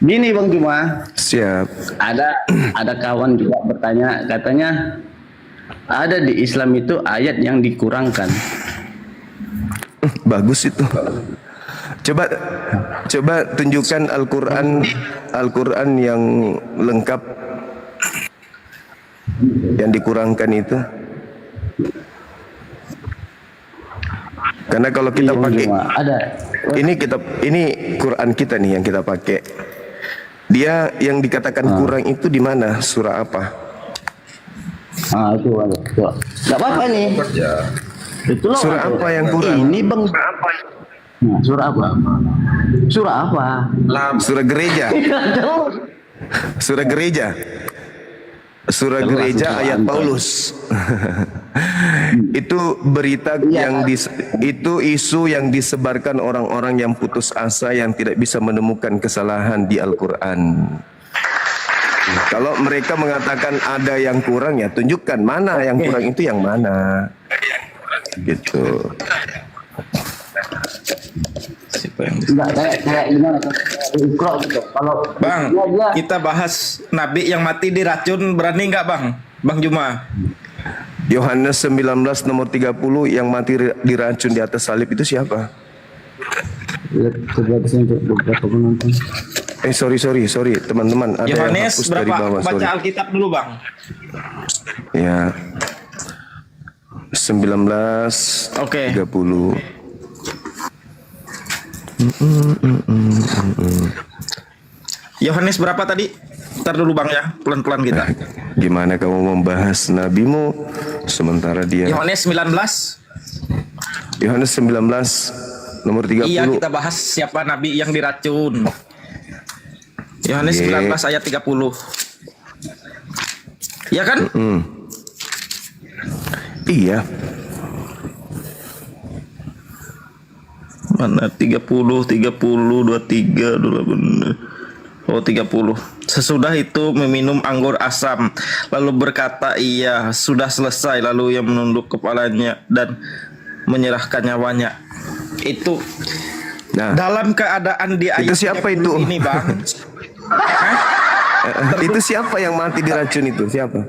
Gini Bang Juma, Siap. ada kawan juga bertanya, katanya ada di Islam itu ayat yang dikurangkan. Bagus itu. Coba tunjukkan Al-Qur'an yang lengkap yang dikurangkan itu. Karena kalau kita pakai ini Quran kita nih yang kita pakai. Dia yang dikatakan kurang itu di mana? Surah apa? Itu ada. Enggak apa-apa nih. Itulah Surah apa yang kurang? Ini Bang. Surah apa? Surah apa? Surah gereja. Surah gereja. Surah gereja ayat Paulus. Itu berita yang itu isu yang disebarkan orang-orang yang putus asa, yang tidak bisa menemukan kesalahan di Al-Qur'an. Kalau mereka mengatakan ada yang kurang, ya tunjukkan mana yang kurang itu yang mana. Gitu. Enggak kayak gimana? Gitu. Kalau Bang, kita bahas Nabi yang mati diracun, berani nggak Bang? Bang Juma. Yohanes 19 nomor 30 yang mati diracun di atas salib itu siapa? Sorry teman-teman, ada yang Yohanes hapus dari berapa? bawah. Baca Alkitab dulu Bang. Ya. 19 Oke. 30. Yohanes berapa tadi? Ntar dulu Bang ya, pelan-pelan kita. Gimana kamu membahas nabimu sementara dia Yohanes 19. Yohanes 19 nomor 30. Iya, kita bahas siapa nabi yang diracun. Yohanes 19 ayat 30. Iya kan? Iya. Mana 30, 23, 28. Oh 30. Sesudah itu meminum anggur asam, lalu berkata, iya sudah selesai. Lalu ia menunduk kepalanya dan menyerahkan nyawanya. Itu dalam keadaan di ayat itu siapa itu? Ini Bang. Itu siapa yang mati diracun itu? Siapa?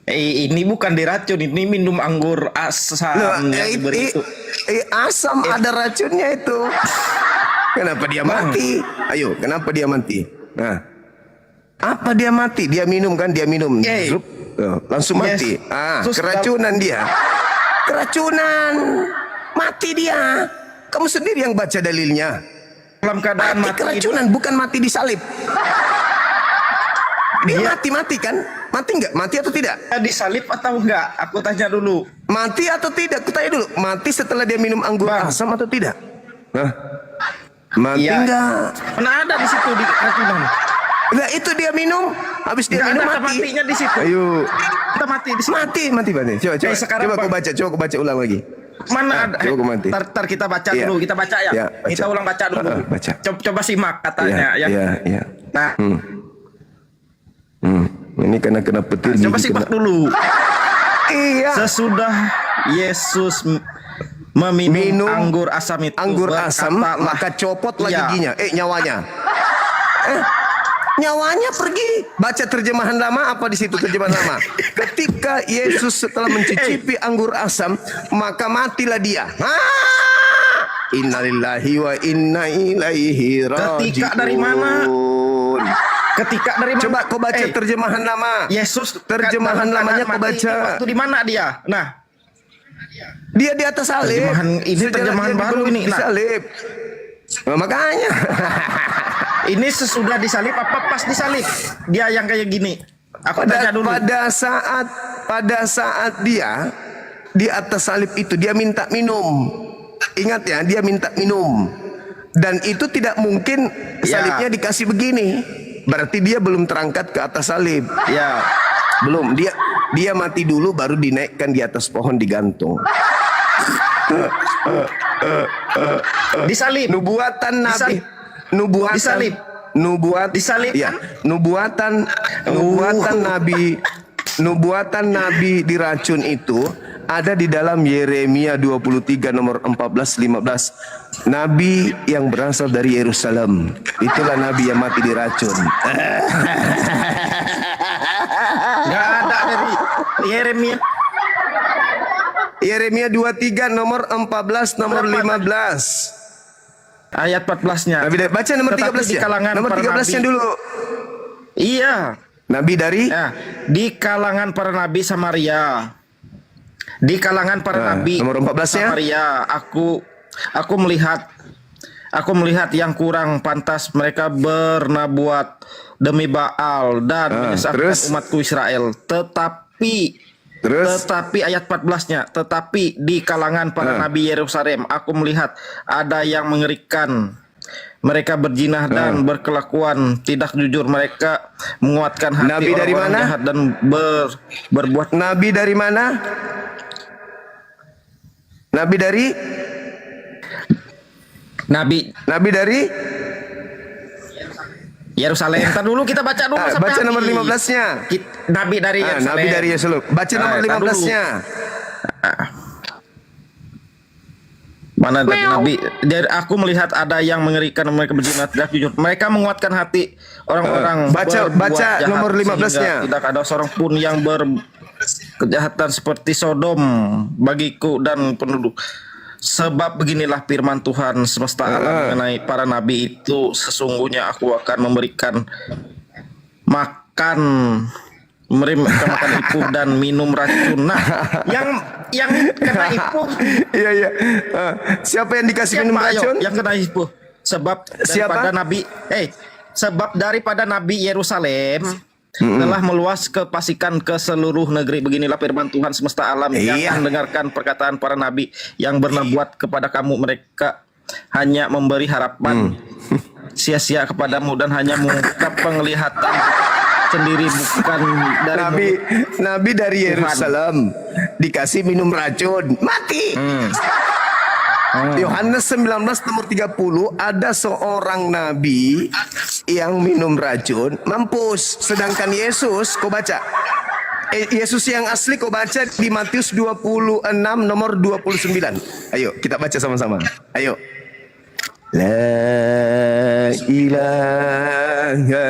Ini bukan diracun, ini minum anggur asam. Asam ada racunnya itu. Kenapa dia mati? Ayo, kenapa dia mati? Nah, apa dia mati? Dia minum kan? Dia minum, langsung mati. Keracunan dia. Keracunan, mati dia. Kamu sendiri yang baca dalilnya. Dalam keadaan mati keracunan, bukan mati disalib. Dia mati kan? Mati enggak? Mati atau tidak? Disalib atau enggak? Aku tanya dulu. Mati atau tidak? Aku tanya dulu. Mati setelah dia minum anggur asam atau tidak? Mati enggak? Mana ada di situ di keracunan? Enggak, itu dia minum. Habis dia minum mati. Matinya di situ. Ayo. Kita mati di situ. Mati. Coba aku baca ulang lagi. Mana ada? Coba mati. Tar kita baca dulu, kita baca ya. Baca. Kita ulang baca dulu. Baca. Coba simak katanya ya. Iya. Nah. Ini kena petir. Coba simak dulu. Iya. Sesudah Yesus meminum anggur asam itu, maka copotlah giginya, nyawanya. Nyawanya pergi. Baca terjemahan lama, apa di situ terjemahan lama? Ketika Yesus setelah mencicipi anggur asam, maka matilah dia. Innalillahi wa inna ilaihi raji'un. Ketika dari mana? Coba kau baca terjemahan lama. Yesus terjemahan lamanya kau baca. Waktu di mana dia? Nah, dia di atas salib. Terjemahan baru ini. Salib. Makanya. Ini sesudah disalib apa pas disalib? Dia yang kayak gini. Aku tanya dulu. Pada saat dia di atas salib itu dia minta minum. Ingat ya, dia minta minum. Dan itu tidak mungkin salibnya dikasih begini. Berarti dia belum terangkat ke atas salib. Ya, belum. Dia mati dulu baru dinaikkan di atas pohon digantung. Disalib. Nubuatan Nabi. Disalib. Disalib. Ya, nubuatan Nabi diracun itu ada di dalam Yeremia 23 nomor 14-15. Nabi yang berasal dari Yerusalem. Itulah nabi yang mati diracun. Nggak ada dari Yeremia. Yeremia 23 nomor 14 nomor 15. Ayat 14-nya. Nabi dari, baca nomor Tetapi 13 di ya. kalangan Nomor para 13-nya nabi. dulu. Iya. Nabi dari Ya, di kalangan para nabi Samaria. Di kalangan para nabi nomor 14-nya. Samaria, aku melihat yang kurang pantas mereka bernabuat demi Baal dan menyesatkan terus? umatku Israel. Tetapi ayat 14-nya, tetapi di kalangan para nabi Yerusalem aku melihat ada yang mengerikan. Mereka berjinah dan berkelakuan tidak jujur. Mereka menguatkan hati Nabi dari orang-orang mana? jahat dan berbuat. Nabi dari mana? Nabi dari Nabi dari Yerusalem. Ntar dulu kita baca dulu sampai baca nomor habis. 15-nya. Nabi dari Yerusalem. Nabi dari Yerusalem. Baca nomor Ntar dulu. 15-nya. Mana dari Nabi? Dari aku melihat ada yang mengerikan, mereka berjinah tidak jujur. Mereka menguatkan hati orang-orang Baca berbuat jahat nomor 15-nya. sehingga tidak ada seorang pun yang berkejahatan seperti Sodom bagiku dan penduduk. Sebab beginilah firman Tuhan semesta alam mengenai para nabi itu, sesungguhnya aku akan memberikan makan makan ipuh dan minum racun. Nah, yang kena ipuh Iya. Siapa yang dikasih minum siapa? Ayo, racun? yang kena ipuh. Sebab Siapa? daripada nabi Yerusalem telah meluas kefasikan ke seluruh negeri. Beginilah firman Tuhan semesta alam. Iya. Jangan dengarkan perkataan para nabi yang bernabuat kepada kamu. Mereka hanya memberi harapan sia-sia kepadamu dan hanya mengungkap penglihatan sendiri, bukan dari Nabi dari Tuhan. Yerusalem dikasih minum racun, mati. Yohanes 19 nomor 30, ada seorang nabi yang minum racun, mampus. Sedangkan Yesus, kau baca. Yesus yang asli kau baca di Matius 26 nomor 29. Ayo kita baca sama-sama. Ayo. La ilaha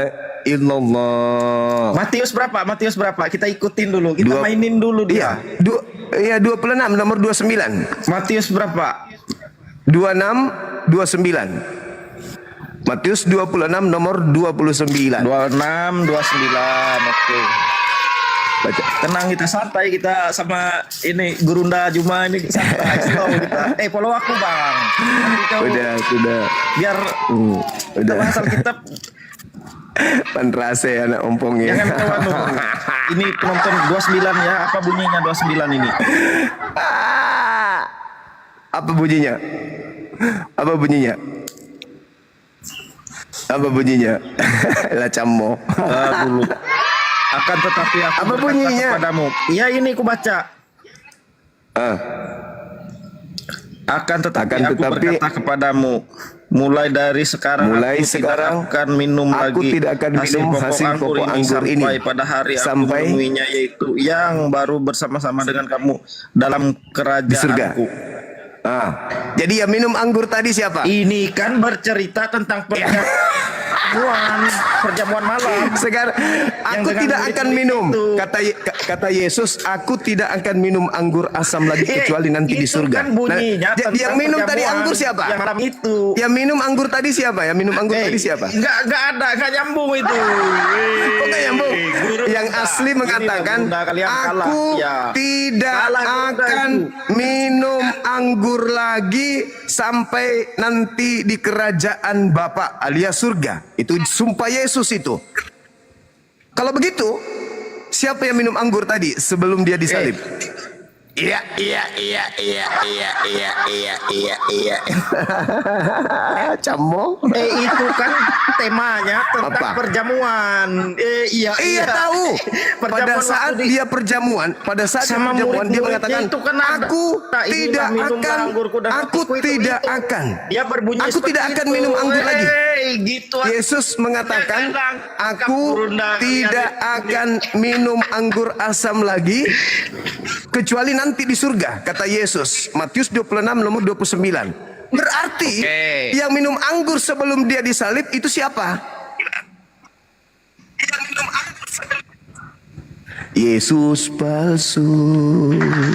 illallah. Matius berapa? Kita ikutin dulu. Kita mainin dulu dia. Iya, 26 nomor 29. Matius berapa? 26 29. Matius 26 nomor 29. 26, 29. Oke. Baca. Tenang, kita santai, kita sama ini Gurunda Juma ini santai slow kita. Follow aku, Bang. Nanti kau Sudah. biar Udah. asal kita Panrase anak ompongnya. jangan kawan lu. Ini penonton 29 ya. Apa bunyinya 29 ini? Apa bunyinya? Apa bunyinya? Apa bunyinya? Lah cammo. Dulu. Akan tetapi aku Apa berkata bunyinya? kepadamu. Ya ini aku baca. Akan tetapi aku berkata kepadamu, mulai dari sekarang aku tidak akan minum aku lagi tidak akan minum hasil pokok anggur ini sampai pada hari aku sampai menemuinya, yaitu yang baru bersama-sama dengan kamu dalam di surga. kerajaanku. Jadi yang minum anggur tadi siapa? Ini kan bercerita tentang perjamuan malam. Sekarang aku dengan tidak akan murid-murid minum. itu. Kata Yesus, aku tidak akan minum anggur asam lagi kecuali nanti di Itu surga. kan bunyinya yang tentang minum tadi perjamuan anggur siapa? Yang malam itu. Yang minum anggur tadi siapa? Yang minum anggur tadi siapa? Enggak nyambung itu. Kok nggak nyambung? Yang asli mengatakan, aku tidak akan minum anggur lagi sampai nanti di kerajaan Bapa alias surga. Itu sumpah Yesus itu. Kalau begitu, siapa yang minum anggur tadi sebelum dia disalib? Iya. Cammo. Itu kan temanya tentang Apa? perjamuan. Iya tahu. Pada saat dia perjamuan, sama dia murid-muridnya mengatakan, itu kan ada. aku Nah, inilah tidak minumlah akan, anggurku dan aku hatiku itu. tidak akan. Dia berbunyi Aku seperti tidak akan itu. minum anggur lagi. gitu. Yesus mengatakan, Jangan, aku Kapurunda, tidak akan minum anggur asam lagi kecuali nanti di surga, kata Yesus. Matius 26 nomor 29. Berarti Oke. yang minum anggur sebelum dia disalib itu siapa? Yesus palsu.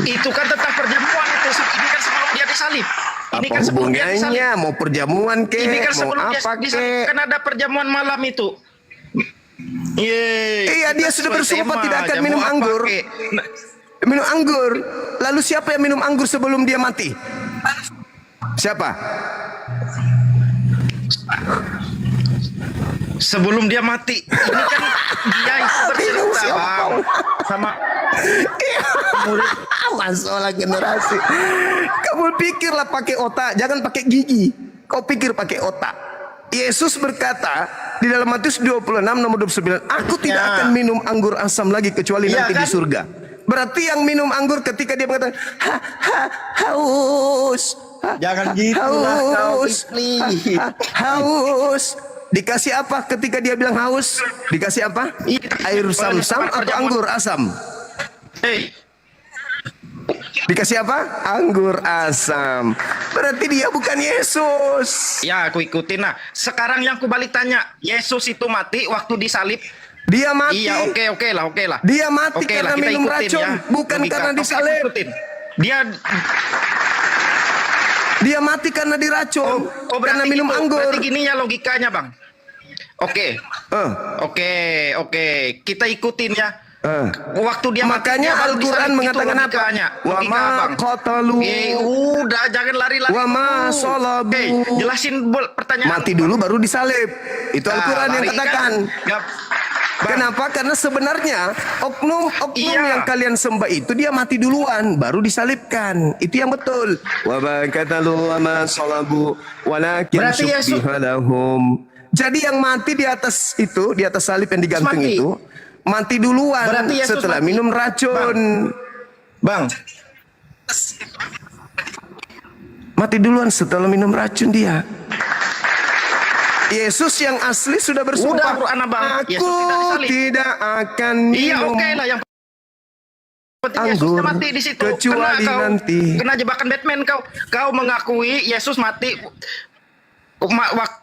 Itu kan tentang perjamuan itu. Ini kan sebelum dia disalib. Ini Apa kan sebelum dia disalib. hubungannya? Mau perjamuan Ini kek? kan Mau sebelum dia apa disalib. kek? Kan ada perjamuan malam itu. Iya, dia kita sudah sesuai bersumpah tema, tidak akan jamu minum apa, anggur. kek. Nah, Minum anggur. Lalu siapa yang minum anggur sebelum dia mati? Siapa? sebelum dia mati. Ini kan dia itu bercerita Siapa? Bang, sama murid. Masalah generasi. Kamu pikirlah pakai otak, jangan pakai gigi. Kau pikir pakai otak. Yesus berkata di dalam Matius 26 nomor 29, aku tidak Ya. akan minum anggur asam lagi kecuali Iya nanti di kan? surga. Berarti yang minum anggur ketika dia mengatakan haus. Jangan gitulah kau, haus. Kipli. Haus. Dikasih apa ketika dia bilang haus? Dikasih apa? Iya. Air sam-sam atau anggur asam? Hei, Dikasih apa? Anggur asam. Berarti dia bukan Yesus. ya aku ikutin. Nah, sekarang yang aku balik tanya, Yesus itu mati waktu disalib? Dia mati. Iya, oke lah. Dia mati Oke karena lah, kita minum ikutin racun, ya. bukan Logika. karena Oke, disalib. ikutin. Dia Dia mati karena diracun, karena berarti minum gitu. anggur. Berarti gini ya logikanya, Bang. Oke. Oke. Kita ikutin ya. Waktu dia mati, Makanya dia baru Al-Quran disalib. mengatakan Itu apa? logikanya. Wa Logika, ma Bang. qatalu. Udah jangan lari-lari. Wa ma dulu. salabu. Hei, jelasin pertanyaan. Mati dulu baru disalib. Itu Nah, Al-Quran yang lari katakan. kan? Bang, Kenapa? Karena sebenarnya oknum Iya. yang kalian sembah itu dia mati duluan baru disalibkan. Itu yang betul. Wa ma qatalu wa ma salabu walakin Berarti Yesus- syubbiha lahum. Jadi yang mati di atas itu, di atas salib yang digantung Mati. itu, mati duluan Berarti Yesus setelah mati. minum racun. Bang, Mati duluan setelah minum racun dia. Yesus yang asli sudah bersumpah, Udah, Quran, Abang. Yesus tidak aku disalib." tidak akan iya minum oke lah yang penting Yesus anggur sudah mati di situ. kecuali kau nanti. kena jebakan Batman kau mengakui Yesus mati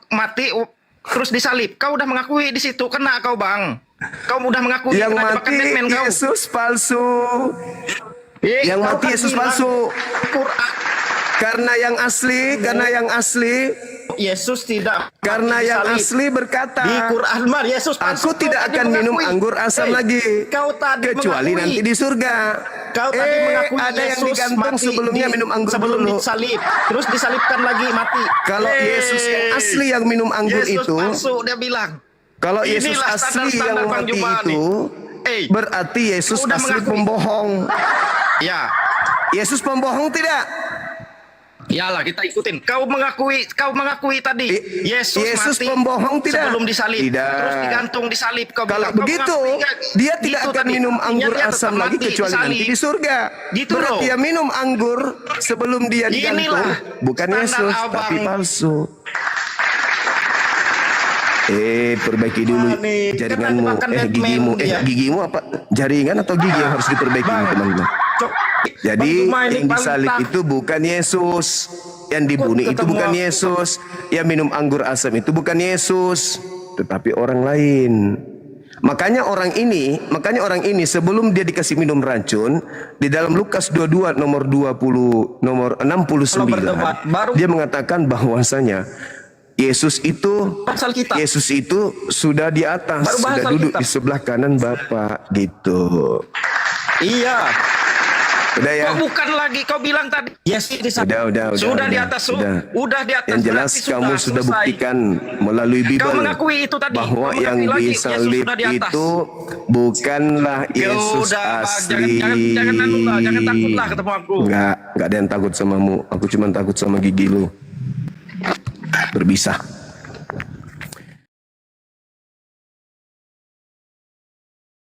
mati terus disalib. Kau udah mengakui di situ, kena kau, Bang. Kau udah mengakui yang kena mati jebakan Batman kau. Yesus palsu. Yang Kau mati kan Yesus bilang palsu. Quran, Karena yang asli, Yesus tidak karena mati yang disalib. asli berkata, Di Quran mah Yesus palsu. aku tidak Kau tadi akan minum mengakui. anggur asam Hei, lagi Kau tadi kecuali mengakui. nanti di surga. Kau tadi mengakui ada yang Yesus digantung mati sebelumnya minum anggur sebelum dulu. disalib, terus disalibkan lagi mati. Kalau Yesus yang asli yang minum anggur Yesus itu, palsu, dia bilang. kalau Yesus Inilah asli standar-standar yang Bang mati Jumani. itu, berarti Yesus Kau udah asli mengakui. pembohong. Ya, Yesus pembohong tidak? iyalah kita ikutin. Kau mengakui tadi Yesus mati pembohong tidak? sebelum disalib, Tidak. terus digantung disalib. Kau Kalau bilang, kau begitu, mengakui nggak? dia Gitu tidak akan tadi. minum Artinya anggur dia asam tetap lagi mati, kecuali disalib. nanti di surga. Gitu Berarti loh. dia minum anggur sebelum dia digantung, Inilah bukan standar Yesus, abang. tapi palsu. Perbaiki dulu nih, jaringanmu, kan ada jebakan gigimu, Batman, ya. gigimu apa? Jaringan atau gigi yang harus diperbaiki, teman-teman? Cok. Jadi Bang Juma ini yang disalib paling itu bukan Yesus, yang dibunuh itu ketemu bukan aku. Yesus, yang minum anggur asam itu bukan Yesus, tetapi orang lain. Makanya orang ini sebelum dia dikasih minum racun di dalam Lukas 22 nomor 69 berdebat, baru- dia mengatakan bahwasanya Yesus itu Pasal kita. sudah di atas, Baru bahas sudah Alkitab. duduk di sebelah kanan Bapa gitu. Iya. Udah ya. Kok bukan lagi kau bilang tadi? Yesus disalib. Udah. Sudah di atas, udah di atas. Yang jelas berarti kamu sudah selesai. buktikan melalui Bible Kau mengakui itu tadi. bahwa Kau yang mengakui lagi, disalib Yesus sudah di atas. itu bukanlah Yesus udah, Bang. asli. Jangan takutlah ketemu aku. Enggak ada yang takut samamu. Aku cuma takut sama gigi lu. Berbisa.